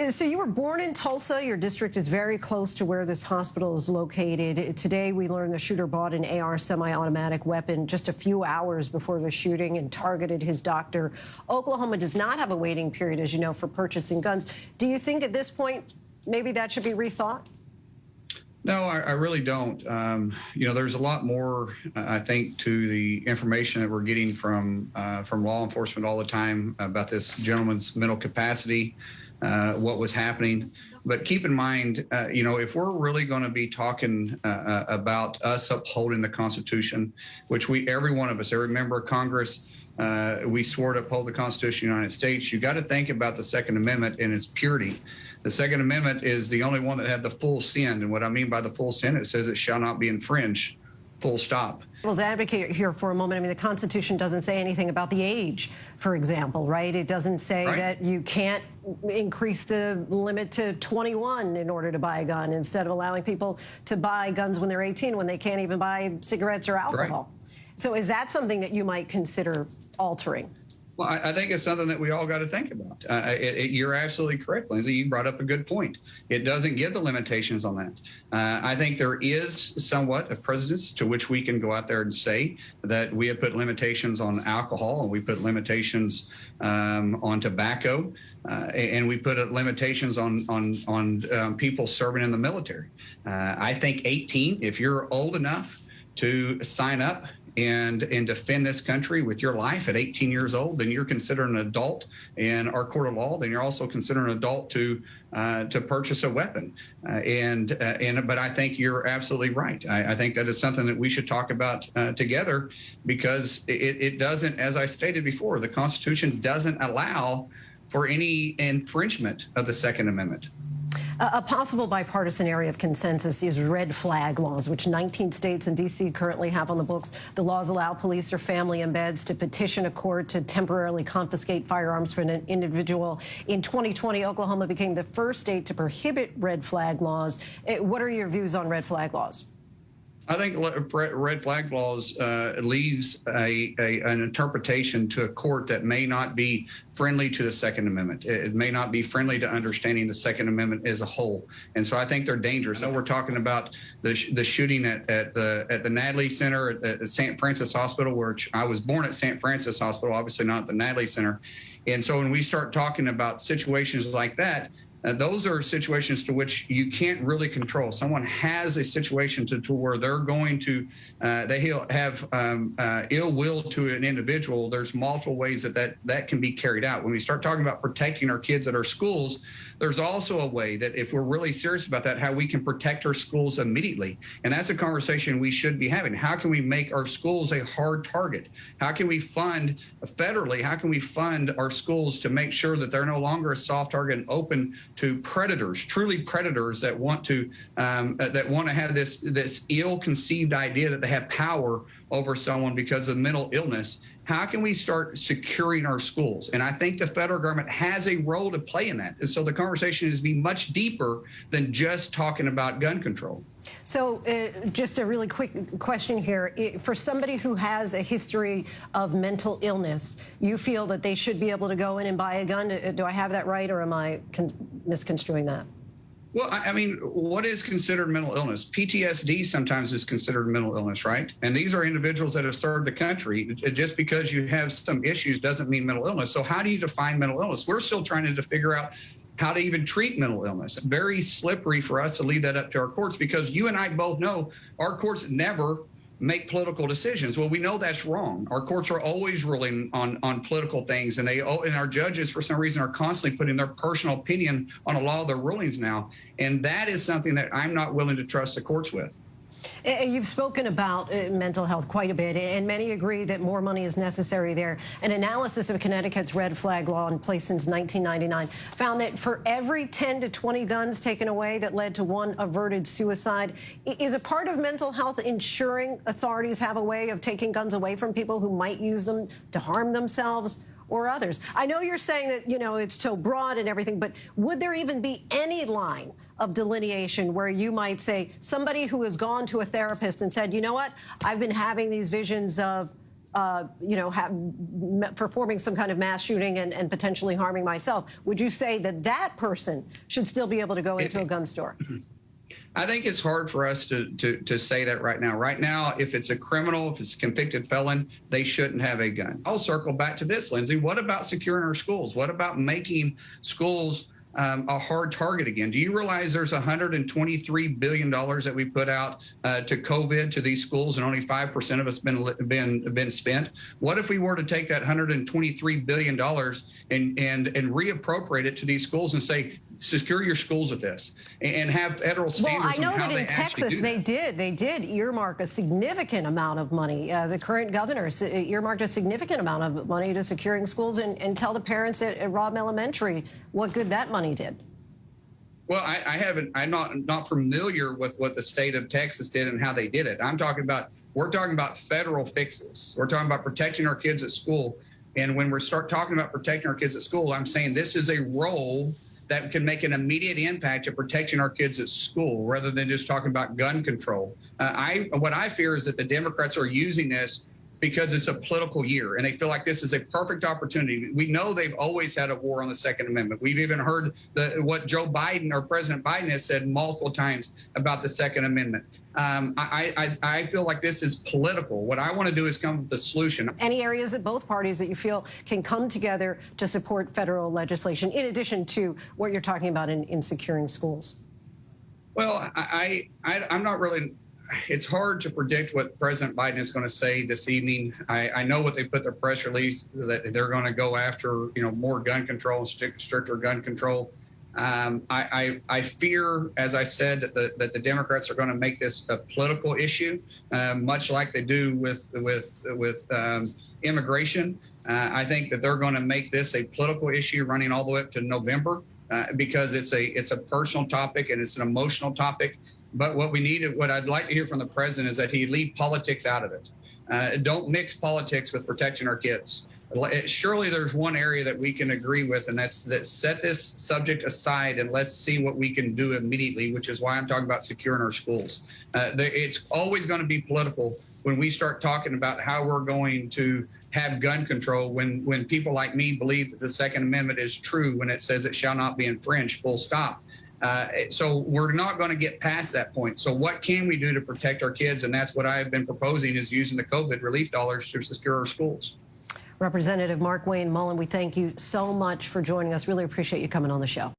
So you were born in Tulsa. Your district is very close to where this hospital is located. Today, we learned the shooter bought an AR semi-automatic weapon just a few hours before the shooting and targeted his doctor. Oklahoma does not have a waiting period, as you know, for purchasing guns. Do you think at this point, maybe that should be rethought? No, I really don't. There's a lot more, I think, to the information that we're getting from law enforcement all the time about this gentleman's mental capacity, what was happening. But keep in mind, if we're really going to be talking about us upholding the Constitution, which every one of us, every member of Congress, we swore to uphold the Constitution of the United States, you got to think about the Second Amendment and its purity. The Second Amendment is the only one that had the full sin. And what I mean by the full sin, it says it shall not be infringed, full stop. Well, as an advocate here for a moment, I mean, the Constitution doesn't say anything about the age, for example, right? It doesn't say that you can't increase the limit to 21 in order to buy a gun, instead of allowing people to buy guns when they're 18, when they can't even buy cigarettes or alcohol. So is that something that you might consider altering? Well, I think it's something that we all got to think about. You're absolutely correct, Lindsay. You brought up a good point. It doesn't give the limitations on that. I think there is somewhat a precedence to which we can go out there and say that we have put limitations on alcohol, and we put limitations on tobacco, and we put limitations on people serving in the military. I think 18, if you're old enough to sign up and defend this country with your life at 18 years old, then you're considered an adult in our court of law. Then you're also considered an adult to purchase a weapon. But I think you're absolutely right. I think that is something that we should talk about together, because it doesn't, as I stated before, the Constitution doesn't allow for any infringement of the Second Amendment. A possible bipartisan area of consensus is red flag laws, which 19 states and D.C. currently have on the books. The laws allow police or family embeds to petition a court to temporarily confiscate firearms from an individual. In 2020, Oklahoma became the first state to prohibit red flag laws. What are your views on red flag laws? I think red flag laws leaves an interpretation to a court that may not be friendly to the Second Amendment. It may not be friendly to understanding the Second Amendment as a whole. And so I think they're dangerous. So we're talking about the shooting at the Natalie Center at St. Francis Hospital, where I was born at St. Francis Hospital, obviously not at the Natalie Center. And so when we start talking about situations like that, those are situations to which you can't really control. Someone has a situation to where they're going to, they have ill will to an individual. There's multiple ways that can be carried out. When we start talking about protecting our kids at our schools, there's also a way that, if we're really serious about that, how we can protect our schools immediately. And that's a conversation we should be having. How can we make our schools a hard target? How can we fund federally? How can we fund our schools to make sure that they're no longer a soft target and open to predators, truly predators that want to have this ill-conceived idea that they have power over someone because of mental illness? How can we start securing our schools? And I think the federal government has a role to play in that. And so the conversation is to be much deeper than just talking about gun control. So just a really quick question here. For somebody who has a history of mental illness, you feel that they should be able to go in and buy a gun? Do I have that right, or am I misconstruing that? Well, I mean, what is considered mental illness? PTSD sometimes is considered mental illness, right? And these are individuals that have served the country. Just because you have some issues doesn't mean mental illness. So how do you define mental illness? We're still trying to figure out how to even treat mental illness. Very slippery for us to leave that up to our courts, because you and I both know our courts never make political decisions. Well, we know that's wrong. Our courts are always ruling on political things, and our judges, for some reason, are constantly putting their personal opinion on a lot of their rulings now. And that is something that I'm not willing to trust the courts with. You've spoken about mental health quite a bit, and many agree that more money is necessary there. An analysis of Connecticut's red flag law in place since 1999 found that for every 10 to 20 guns taken away that led to one averted suicide. Is a part of mental health ensuring authorities have a way of taking guns away from people who might use them to harm themselves or others? I know you're saying that, it's so broad and everything, but would there even be any line of delineation where you might say somebody who has gone to a therapist and said, you know what, I've been having these visions of performing some kind of mass shooting and potentially harming myself, would you say that that person should still be able to go into a gun store? I think it's hard for us to say that right now. Right now, if it's a criminal, if it's a convicted felon, they shouldn't have a gun. I'll circle back to this, Lindsay. What about securing our schools? What about making schools a hard target again? Do you realize there's $123 billion that we put out to COVID to these schools, and only 5% of it's been spent? What if we were to take that $123 billion and reappropriate it to these schools and say, secure your schools with this, and have federal standards on how they actually do that? Well, I know that in Texas they did earmark a significant amount of money. The current governor earmarked a significant amount of money to securing schools, and tell the parents at Robb Elementary what good that money did. Well, I'm not familiar with what the state of Texas did and how they did it. We're talking about federal fixes. We're talking about protecting our kids at school. And when we start talking about protecting our kids at school, I'm saying this is a role that can make an immediate impact to protecting our kids at school, rather than just talking about gun control. What I fear is that the Democrats are using this because it's a political year, and they feel like this is a perfect opportunity. We know they've always had a war on the Second Amendment. We've even heard what Joe Biden or President Biden has said multiple times about the Second Amendment. I feel like this is political. What I want to do is come up with a solution. Any areas at both parties that you feel can come together to support federal legislation, in addition to what you're talking about in securing schools? Well, I'm not really. It's hard to predict what President Biden is going to say this evening. I know what they put their press release, that they're going to go after, more gun control and stricter gun control. I fear, as I said, that the Democrats are going to make this a political issue, much like they do with immigration. I think that they're going to make this a political issue running all the way up to November, because it's a personal topic and it's an emotional topic. But what I'd like to hear from the president is that he leave politics out of it. Don't mix politics with protecting our kids. Surely there's one area that we can agree with, and that's that set this subject aside and let's see what we can do immediately, which is why I'm talking about securing our schools. It's always going to be political when we start talking about how we're going to have gun control, when people like me believe that the Second Amendment is true when it says it shall not be infringed, full stop. So we're not going to get past that point. So what can we do to protect our kids? And that's what I've been proposing, is using the COVID relief dollars to secure our schools. Representative Mark Wayne Mullin, we thank you so much for joining us. Really appreciate you coming on the show.